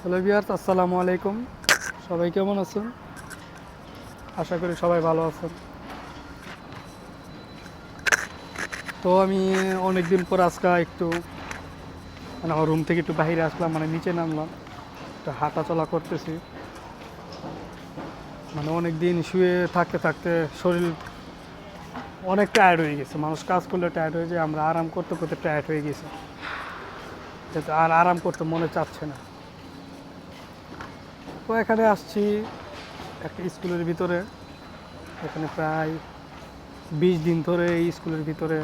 Hello viewers, আসসালামু আলাইকুম। সবাই কেমন আছেন? আশা করি সবাই ভালো আছেন। তো আমি অনেক দিন পর আজকে একটু আমার রুম থেকে একটু বাইরে আসলাম, নিচে নামলাম, একটু হাঁটা চলা করতেছি। অনেক দিন শুয়ে থাকতে থাকতে শরীর অনেক টায়ার্ড হয়ে গেছে। মানুষ কাজ করলে টায়ার্ড হয়ে যায়, আমরা আরাম করতে করতে টায়ার্ড হয়ে গেছি, যাতে আর আরাম করতে মনে চাচ্ছে না। তো এখানে আসছি একটা স্কুলের ভিতরে। এখানে প্রায় 20 দিন ধরে এই স্কুলের ভিতরে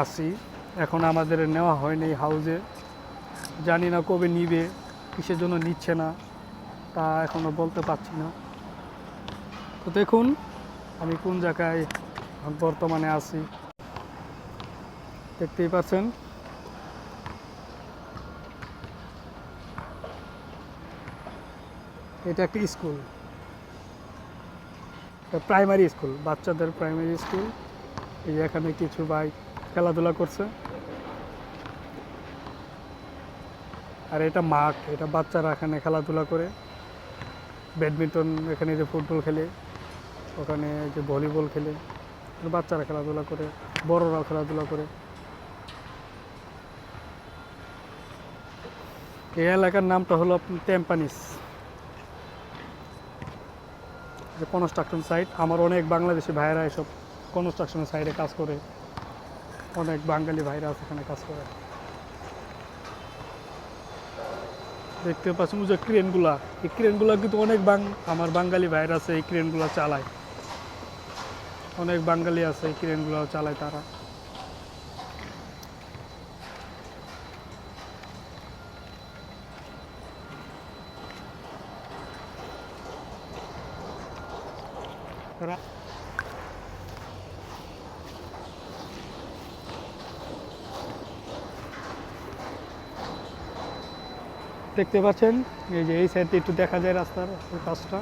আছি। এখন আমাদের নেওয়া হয়নি হাউজে, জানি না কবে নিবে, কিসের জন্য নিচ্ছে না তা এখনও বলতে পারছি না। তো দেখুন আমি কোন জায়গায় বর্তমানে আছি, দেখতেই পাচ্ছেন। এটা একটি স্কুল, প্রাইমারি স্কুল, বাচ্চাদের প্রাইমারি স্কুল। এই এখানে কিছু ভাই খেলাধুলা করছে, আর এটা মাঠ, এটা বাচ্চারা এখানে খেলাধুলা করে। ব্যাডমিন্টন, এখানে যে ফুটবল খেলে, ওখানে যে ভলিবল খেলে, বাচ্চারা খেলাধুলা করে, বড়রাও খেলাধুলা করে। এই এলাকার নামটা হলো টেম্পানিস, যে কনস্ট্রাকশন সাইট। আমার অনেক বাংলাদেশি ভাইয়েরা এসব কনস্ট্রাকশন সাইটে কাজ করে, অনেক বাঙালি ভাইরা আছে এখানে কাজ করে। দেখতে পাচ্ছেন যে ক্রেনগুলা, এই ক্রেনগুলা কিন্তু অনেক আমার বাঙালি ভাইরা আছে এই ক্রেনগুলা চালায়, অনেক বাঙালি আছে এই ক্রেনগুলো চালায় তারা। দেখতে পাচ্ছেন এই যে এই সাইডে একটু দেখা যায় রাস্তার এই পাশটা।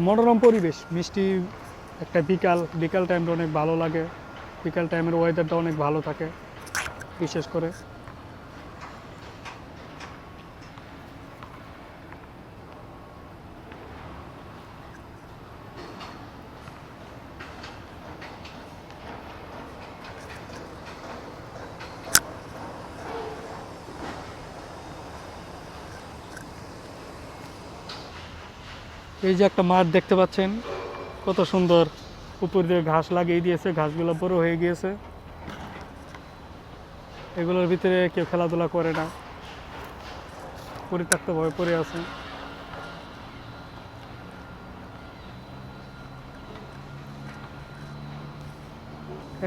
মনোরম পরিবেশ, মিষ্টি একটা বিকাল টাইমটা অনেক ভালো লাগে। বিকাল টাইমের ওয়েদারটা অনেক ভালো থাকে বিশেষ করে। এই যে একটা মাঠ দেখতে পাচ্ছেন, কত সুন্দর, উপর দিয়ে ঘাস লাগিয়ে দিয়েছে, ঘাসগুলো বড় হয়ে গিয়েছে। এগুলোর ভিতরে কেউ খেলাধুলা করে না, পরিত্যক্তভাবে পড়ে আছে।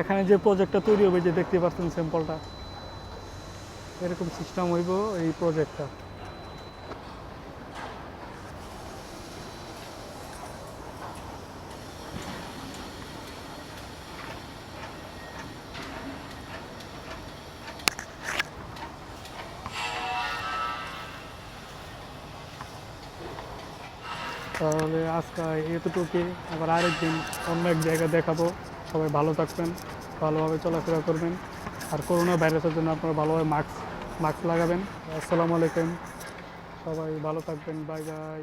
এখানে যে প্রজেক্টটা তৈরি হবে, যে দেখতে পাচ্ছেন স্যাম্পলটা, এরকম সিস্টেম হইব এই প্রজেক্টটা। তাহলে আজকে এতটুকুই, আবার আরেকদিন অন্য এক জায়গায় দেখাবো। সবাই ভালো থাকবেন, ভালোভাবে চলাফেরা করবেন, আর করোনা ভাইরাসের জন্য আপনারা ভালোভাবে মাস্ক লাগাবেন। আসসালামু আলাইকুম, সবাই ভালো থাকবেন, বাই বাই।